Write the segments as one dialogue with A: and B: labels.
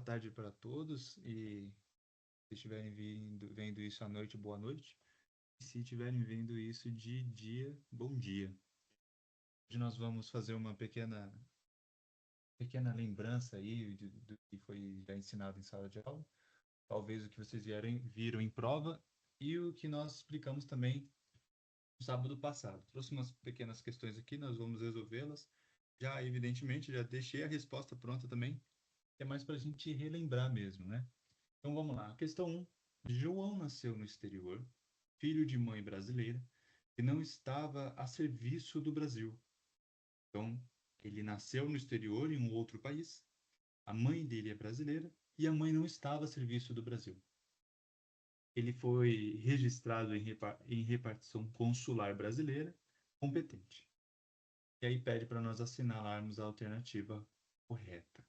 A: tarde para todos e se estiverem vendo isso à noite, boa noite. E se estiverem vendo isso de dia, bom dia. Hoje nós vamos fazer uma pequena lembrança aí do que foi já ensinado em sala de aula, talvez o que vocês viram em prova e o que nós explicamos também no sábado passado. Trouxe umas pequenas questões aqui, nós vamos resolvê-las. Já, evidentemente, já deixei a resposta pronta também, é mais para a gente relembrar mesmo, né? Então vamos lá. Questão 1. João nasceu no exterior, filho de mãe brasileira, e não estava a serviço do Brasil. Então, ele nasceu no exterior, em um outro país, a mãe dele é brasileira e a mãe não estava a serviço do Brasil. Ele foi registrado em repartição consular brasileira competente. E aí pede para nós assinalarmos a alternativa correta.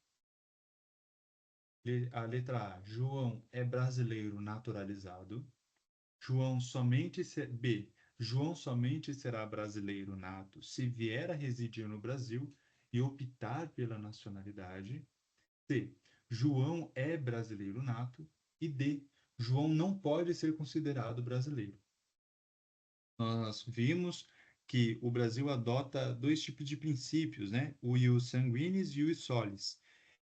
A: A letra A, João é brasileiro naturalizado. B. João somente será brasileiro nato se vier a residir no Brasil e optar pela nacionalidade. C. João é brasileiro nato. E D. João não pode ser considerado brasileiro. Nós vimos que o Brasil adota dois tipos de princípios, né? O ius sanguinis e o ius solis.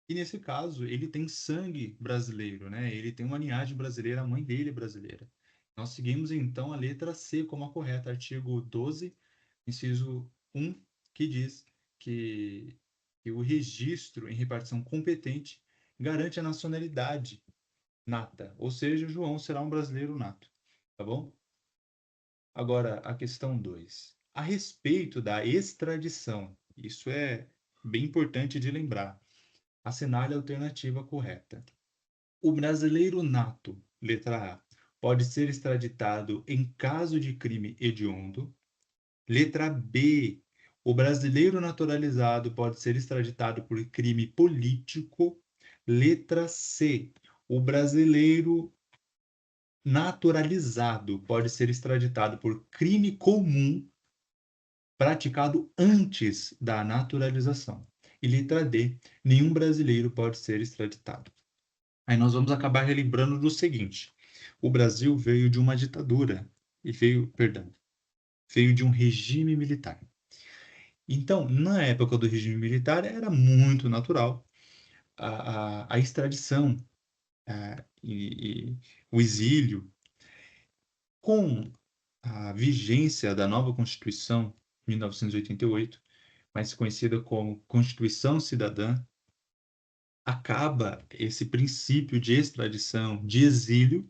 A: E nesse caso, ele tem sangue brasileiro, né? Ele tem uma linhagem brasileira, a mãe dele é brasileira. Nós seguimos então a letra C como a correta, artigo 12, inciso 1, que diz que o registro em repartição competente garante a nacionalidade nata, ou seja, João será um brasileiro nato, tá bom? Agora, a questão 2. A respeito da extradição, isso é bem importante de lembrar. Assinale a alternativa correta. O brasileiro nato, letra A, pode ser extraditado em caso de crime hediondo. Letra B, o brasileiro naturalizado pode ser extraditado por crime político. Letra C, o brasileiro naturalizado pode ser extraditado por crime comum praticado antes da naturalização. E letra D, nenhum brasileiro pode ser extraditado. Aí nós vamos acabar relembrando do seguinte: o Brasil veio de uma ditadura e veio de um regime militar. Então, na época do regime militar, era muito natural a extradição e o exílio. Com a vigência da nova Constituição, 1988, mais conhecida como Constituição Cidadã, acaba esse princípio de extradição, de exílio,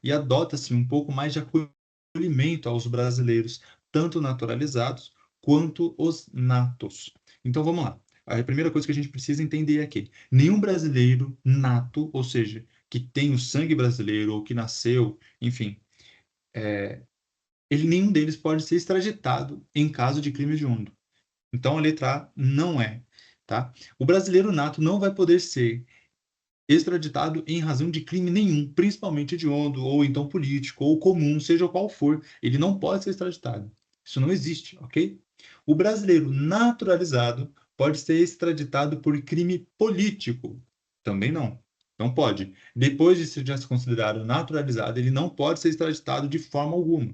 A: e adota-se um pouco mais de acolhimento aos brasileiros, tanto naturalizados quanto os natos. Então vamos lá. A primeira coisa que a gente precisa entender é que nenhum brasileiro nato, ou seja, que tem o sangue brasileiro ou que nasceu, enfim, nenhum deles pode ser extraditado em caso de crime hediondo. Então a letra A não é, tá? O brasileiro nato não vai poder ser extraditado em razão de crime nenhum, principalmente hediondo, ou então político, ou comum, seja qual for. Ele não pode ser extraditado. Isso não existe, ok? O brasileiro naturalizado pode ser extraditado por crime político. Também não. Não pode. Depois de ser já se considerado naturalizado, ele não pode ser extraditado de forma alguma.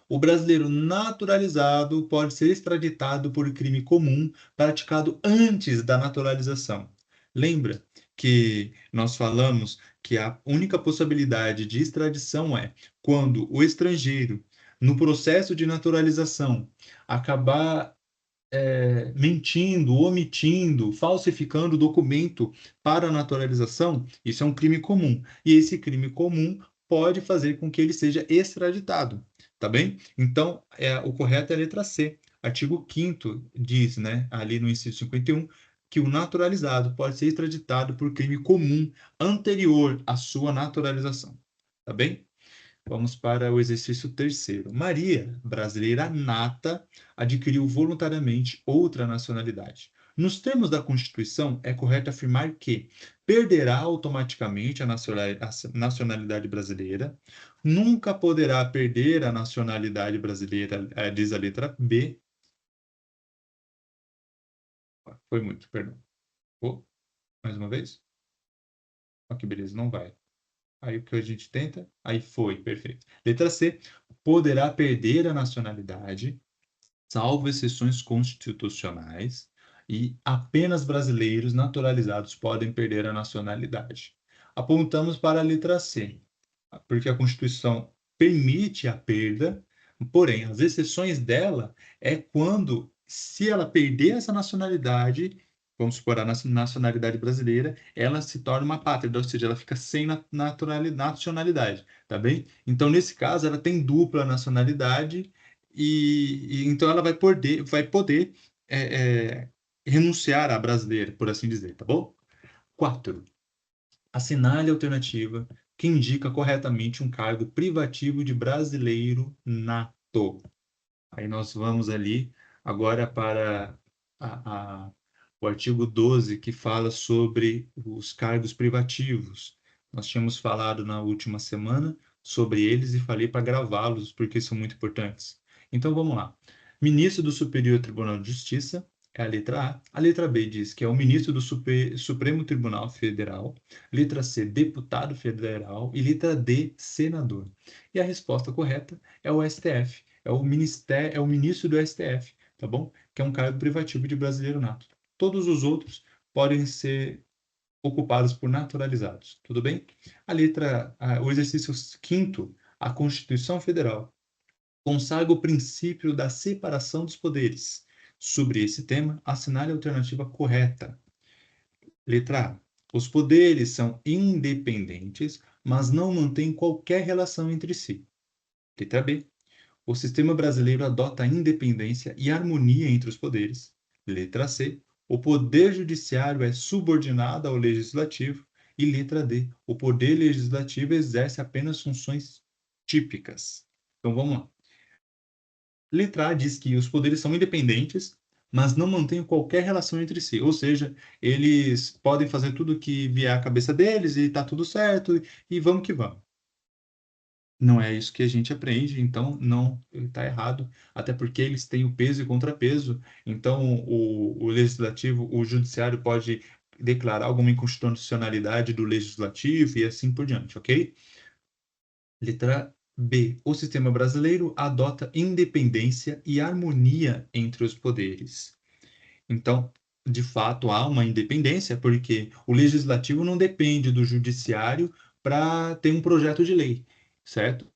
A: O brasileiro naturalizado pode ser extraditado por crime comum praticado antes da naturalização. Lembra que nós falamos que a única possibilidade de extradição é quando o estrangeiro, no processo de naturalização, acabar mentindo, omitindo, falsificando o documento para a naturalização. Isso é um crime comum. E esse crime comum pode fazer com que ele seja extraditado, tá bem? Então, o correto é a letra C. Artigo 5º diz, né, ali no inciso 51, que o naturalizado pode ser extraditado por crime comum anterior à sua naturalização, tá bem? Vamos para o exercício 3º. Maria, brasileira nata, adquiriu voluntariamente outra nacionalidade. Nos termos da Constituição, é correto afirmar que perderá automaticamente a nacionalidade brasileira, nunca poderá perder a nacionalidade brasileira, diz a letra B. Foi muito, perdão. Mais uma vez? Ok, beleza, não vai. Aí o que a gente tenta? Aí foi, perfeito. Letra C, poderá perder a nacionalidade, salvo exceções constitucionais, e apenas brasileiros naturalizados podem perder a nacionalidade. Apontamos para a letra C, porque a Constituição permite a perda, porém, as exceções dela é quando, se ela perder essa nacionalidade, vamos supor a nacionalidade brasileira, ela se torna uma pátrida, ou seja, ela fica sem nacionalidade, tá bem? Então, nesse caso, ela tem dupla nacionalidade e então ela vai poder renunciar à brasileira, por assim dizer, tá bom? 4. Assinale a alternativa que indica corretamente um cargo privativo de brasileiro nato. Aí nós vamos ali agora para a- o artigo 12, que fala sobre os cargos privativos. Nós tínhamos falado na última semana sobre eles e falei para gravá-los, porque são muito importantes. Então vamos lá. Ministro do Superior Tribunal de Justiça é a letra A. A letra B diz que é o ministro do Supremo Tribunal Federal. Letra C, deputado federal. E letra D, senador. E a resposta correta é o STF. É o ministro do STF, tá bom? Que é um cargo privativo de brasileiro nato. Todos os outros podem ser ocupados por naturalizados, tudo bem? O exercício quinto, a Constituição Federal consagra o princípio da separação dos poderes. Sobre esse tema, assinale a alternativa correta. Letra A. Os poderes são independentes, mas não mantêm qualquer relação entre si. Letra B. O sistema brasileiro adota a independência e harmonia entre os poderes. Letra C. O poder judiciário é subordinado ao legislativo. E letra D. O poder legislativo exerce apenas funções típicas. Então vamos lá. Letra A diz que os poderes são independentes, mas não mantêm qualquer relação entre si. Ou seja, eles podem fazer tudo que vier à cabeça deles e tá tudo certo e vamos que vamos. Não é isso que a gente aprende, então não está errado, até porque eles têm o peso e contrapeso. Então, o legislativo, o judiciário pode declarar alguma inconstitucionalidade do legislativo e assim por diante, ok? Letra B. O sistema brasileiro adota independência e harmonia entre os poderes. Então, de fato, há uma independência, porque o legislativo não depende do judiciário para ter um projeto de lei, certo?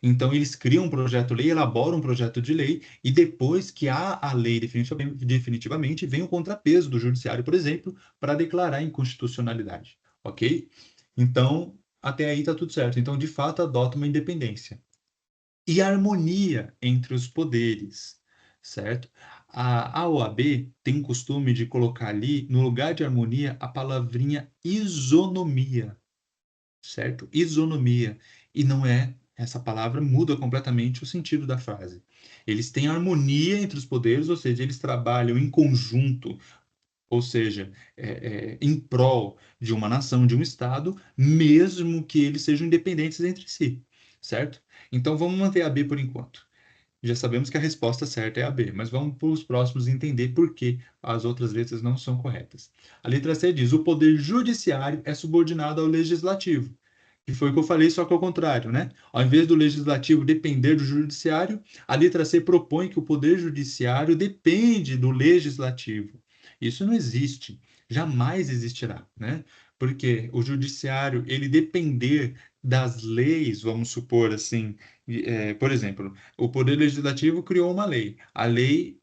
A: Então, eles criam um projeto de lei, elaboram um projeto de lei, e depois que há a lei definitivamente, vem o contrapeso do judiciário, por exemplo, para declarar inconstitucionalidade, ok? Então, até aí está tudo certo. Então, de fato, adota uma independência. E harmonia entre os poderes, certo? A OAB tem o costume de colocar ali, no lugar de harmonia, a palavrinha isonomia, certo? Isonomia. E não é, essa palavra muda completamente o sentido da frase. Eles têm harmonia entre os poderes, ou seja, eles trabalham em conjunto, ou seja, em prol de uma nação, de um Estado, mesmo que eles sejam independentes entre si, certo? Então vamos manter a B por enquanto. Já sabemos que a resposta certa é a B, mas vamos para os próximos entender por que as outras letras não são corretas. A letra C diz: o poder judiciário é subordinado ao legislativo. Que foi o que eu falei, só que ao contrário, né? Ao invés do legislativo depender do judiciário, a letra C propõe que o poder judiciário depende do legislativo. Isso não existe, jamais existirá, né? Porque o judiciário, ele depender das leis, vamos supor assim, por exemplo, o Poder Legislativo criou uma lei. A lei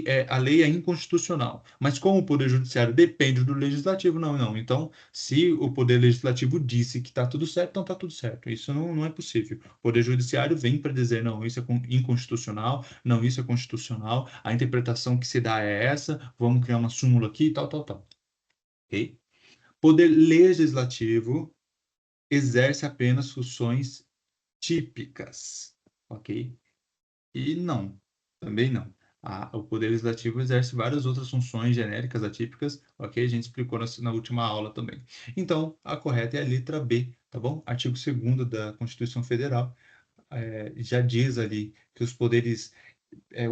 A: é inconstitucional. Mas como o Poder Judiciário depende do Legislativo, não, não. Então, se o Poder Legislativo disse que está tudo certo, então está tudo certo. Isso não é possível. O Poder Judiciário vem para dizer, não, isso é inconstitucional, não, isso é constitucional, a interpretação que se dá é essa, vamos criar uma súmula aqui, tal, tal, tal. Ok? Poder Legislativo exerce apenas funções típicas. Ok? E não, também não. O Poder Legislativo exerce várias outras funções genéricas atípicas, ok? A gente explicou na última aula também. Então, a correta é a letra B, tá bom? Artigo 2º da Constituição Federal já diz ali que os poderes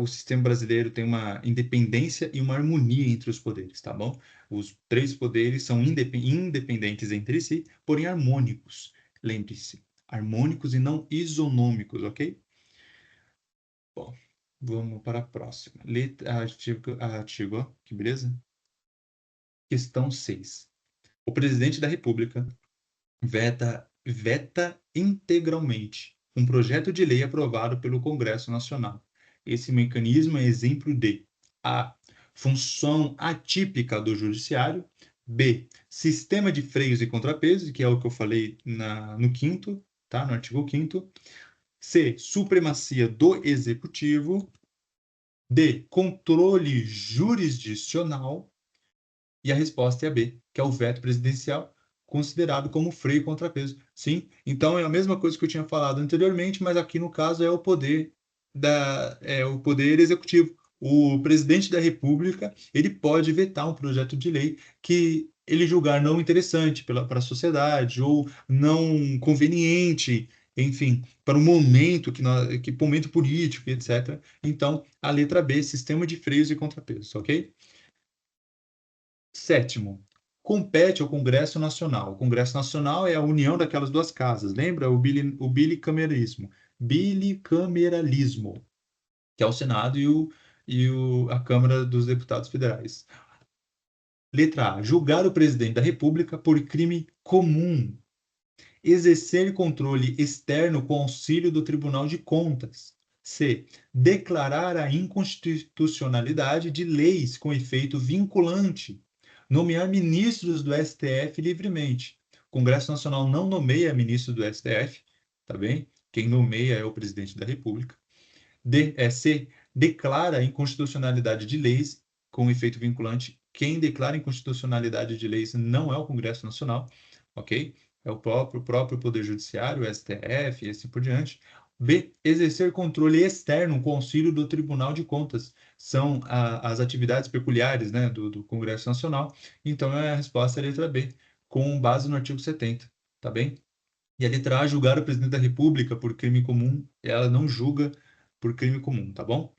A: o sistema brasileiro tem uma independência e uma harmonia entre os poderes, tá bom? Os três poderes são independentes entre si, porém harmônicos. Lembre-se, harmônicos e não isonômicos, ok? Bom, vamos para a próxima. Artigo, ó, que beleza? Questão 6. O presidente da República veta integralmente um projeto de lei aprovado pelo Congresso Nacional. Esse mecanismo é exemplo de A. Função atípica do judiciário. B. Sistema de freios e contrapesos, que é o que eu falei no quinto, tá? No artigo 5º. C. Supremacia do executivo. D. Controle jurisdicional. E a resposta é a B, que é o veto presidencial, considerado como freio e contrapeso. Sim, então é a mesma coisa que eu tinha falado anteriormente, mas aqui no caso é o poder executivo. O presidente da República, ele pode vetar um projeto de lei que ele julgar não interessante para a sociedade ou não conveniente, enfim, para o momento que momento político, etc. Então, a letra B, sistema de freios e contrapesos, ok? Sétimo, compete ao Congresso Nacional. O Congresso Nacional é a união daquelas duas casas, lembra? O bilicameralismo. Bilicameralismo, que é o Senado a Câmara dos Deputados Federais. Letra A. Julgar o presidente da República por crime comum. Exercer controle externo com auxílio do Tribunal de Contas. C. Declarar a inconstitucionalidade de leis com efeito vinculante. Nomear ministros do STF livremente. O Congresso Nacional não nomeia ministro do STF, tá bem? Quem nomeia é o presidente da República. C. Declara a inconstitucionalidade de leis com efeito vinculante. Quem declara a inconstitucionalidade de leis não é o Congresso Nacional, ok? É o próprio Poder Judiciário, o STF e assim por diante. B. Exercer controle externo com auxílio do Tribunal de Contas. São as atividades peculiares, né, do Congresso Nacional. Então, a resposta é a letra B, com base no artigo 70, tá bem? E a letra A, julgar o presidente da República por crime comum, ela não julga por crime comum, tá bom?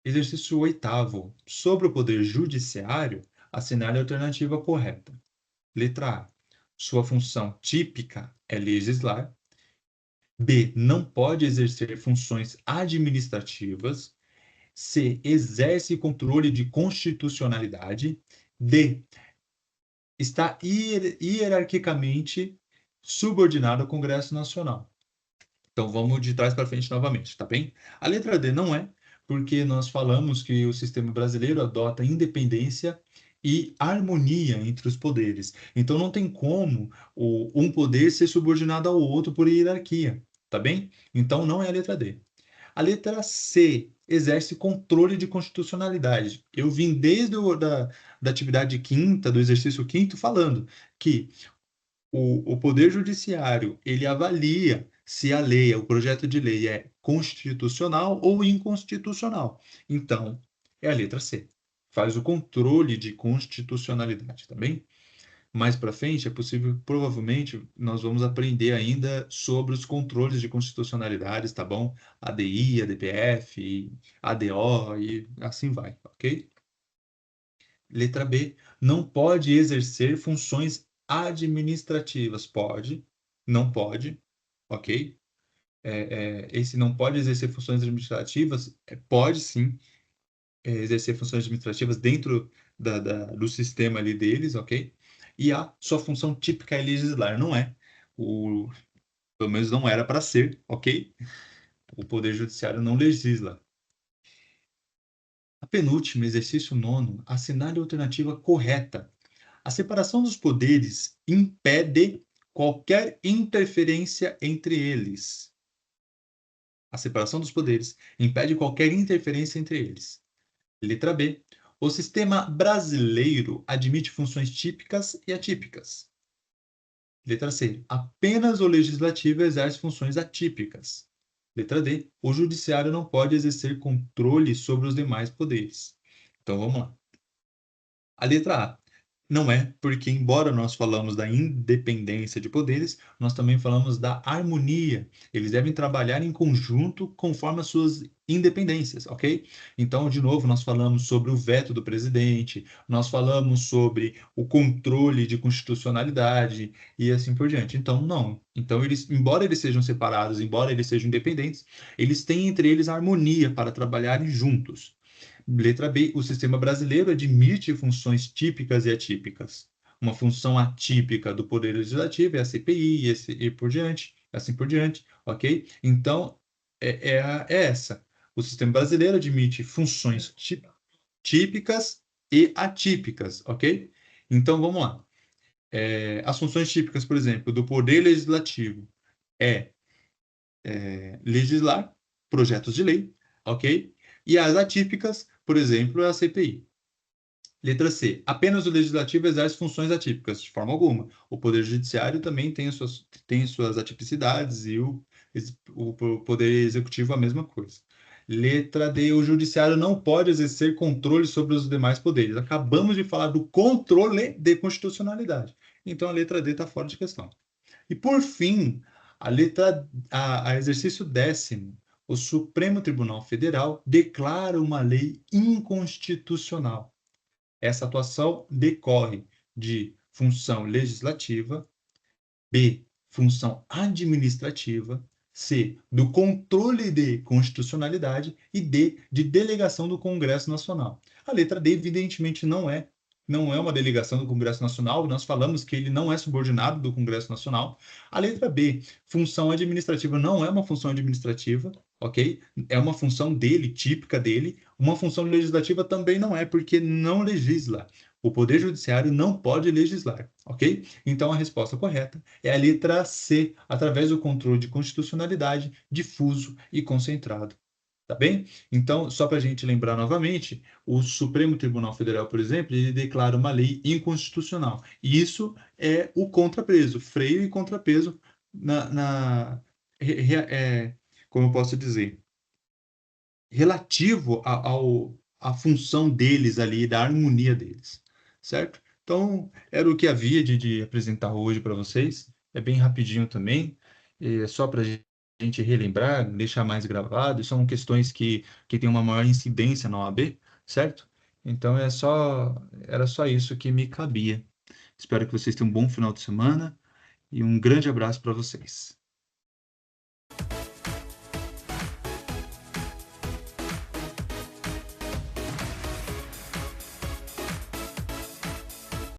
A: Exercício oitavo. Sobre o poder judiciário, assinale a alternativa correta. Letra A. Sua função típica é legislar. B. Não pode exercer funções administrativas. C. Exerce controle de constitucionalidade. D. Está hierarquicamente subordinado ao Congresso Nacional. Então vamos de trás para frente novamente, tá bem? A letra D não é, porque nós falamos que o sistema brasileiro adota independência e harmonia entre os poderes. Então não tem como um poder ser subordinado ao outro por hierarquia, tá bem? Então não é a letra D. A letra C exerce controle de constitucionalidade. Eu vim desde da atividade quinta, do exercício quinto, falando que o Poder Judiciário, ele avalia se a lei, o projeto de lei é constitucional ou inconstitucional. Então, é a letra C. Faz o controle de constitucionalidade, tá bem? Mais para frente, é possível, provavelmente, nós vamos aprender ainda sobre os controles de constitucionalidade, tá bom? ADI, ADPF, ADO e assim vai, ok? Letra B, não pode exercer funções administrativas. Pode, não pode, ok? Esse não pode exercer funções administrativas, pode sim exercer funções administrativas dentro do sistema ali deles, ok? E a sua função típica é legislar, não é. Pelo menos não era para ser, ok? O Poder Judiciário não legisla. A penúltima, exercício nono, assinale a alternativa correta. A separação dos poderes impede qualquer interferência entre eles. A separação dos poderes impede qualquer interferência entre eles. Letra B. O sistema brasileiro admite funções típicas e atípicas. Letra C. Apenas o legislativo exerce funções atípicas. Letra D. O judiciário não pode exercer controle sobre os demais poderes. Então vamos lá. A letra A. Não é, porque embora nós falamos da independência de poderes, nós também falamos da harmonia. Eles devem trabalhar em conjunto conforme as suas independências, ok? Então, de novo, nós falamos sobre o veto do presidente, nós falamos sobre o controle de constitucionalidade e assim por diante. Então, não. Então, eles, embora eles sejam separados, embora eles sejam independentes, eles têm entre eles harmonia para trabalharem juntos. Letra B, o sistema brasileiro admite funções típicas e atípicas. Uma função atípica do Poder Legislativo é a CPI e por diante, assim por diante, ok? Então, é essa. O sistema brasileiro admite funções típicas e atípicas, ok? Então, vamos lá. As funções típicas, por exemplo, do Poder Legislativo é legislar projetos de lei, ok? E as atípicas, por exemplo, é a CPI. Letra C. Apenas o legislativo exerce funções atípicas, de forma alguma. O poder judiciário também tem suas atipicidades e o poder executivo a mesma coisa. Letra D. O judiciário não pode exercer controle sobre os demais poderes. Acabamos de falar do controle de constitucionalidade. Então a letra D está fora de questão. E por fim, a exercício 10º, o Supremo Tribunal Federal declara uma lei inconstitucional. Essa atuação decorre de função legislativa, B, função administrativa, C, do controle de constitucionalidade e D, de delegação do Congresso Nacional. A letra D, evidentemente, não é uma delegação do Congresso Nacional, nós falamos que ele não é subordinado do Congresso Nacional. A letra B, função administrativa, não é uma função administrativa, ok? É uma função dele, típica dele. Uma função legislativa também não é, porque não legisla. O Poder Judiciário não pode legislar, ok? Então a resposta correta é a letra C, através do controle de constitucionalidade difuso e concentrado. Tá bem? Então, só para a gente lembrar novamente, o Supremo Tribunal Federal, por exemplo, ele declara uma lei inconstitucional. E isso é o contrapeso, freio e contrapeso como eu posso dizer, relativo à função deles ali, da harmonia deles, certo? Então, era o que havia de apresentar hoje para vocês. É bem rapidinho também, é só para a gente relembrar, deixar mais gravado. São questões que têm uma maior incidência na OAB, certo? Então, era só isso que me cabia. Espero que vocês tenham um bom final de semana e um grande abraço para vocês.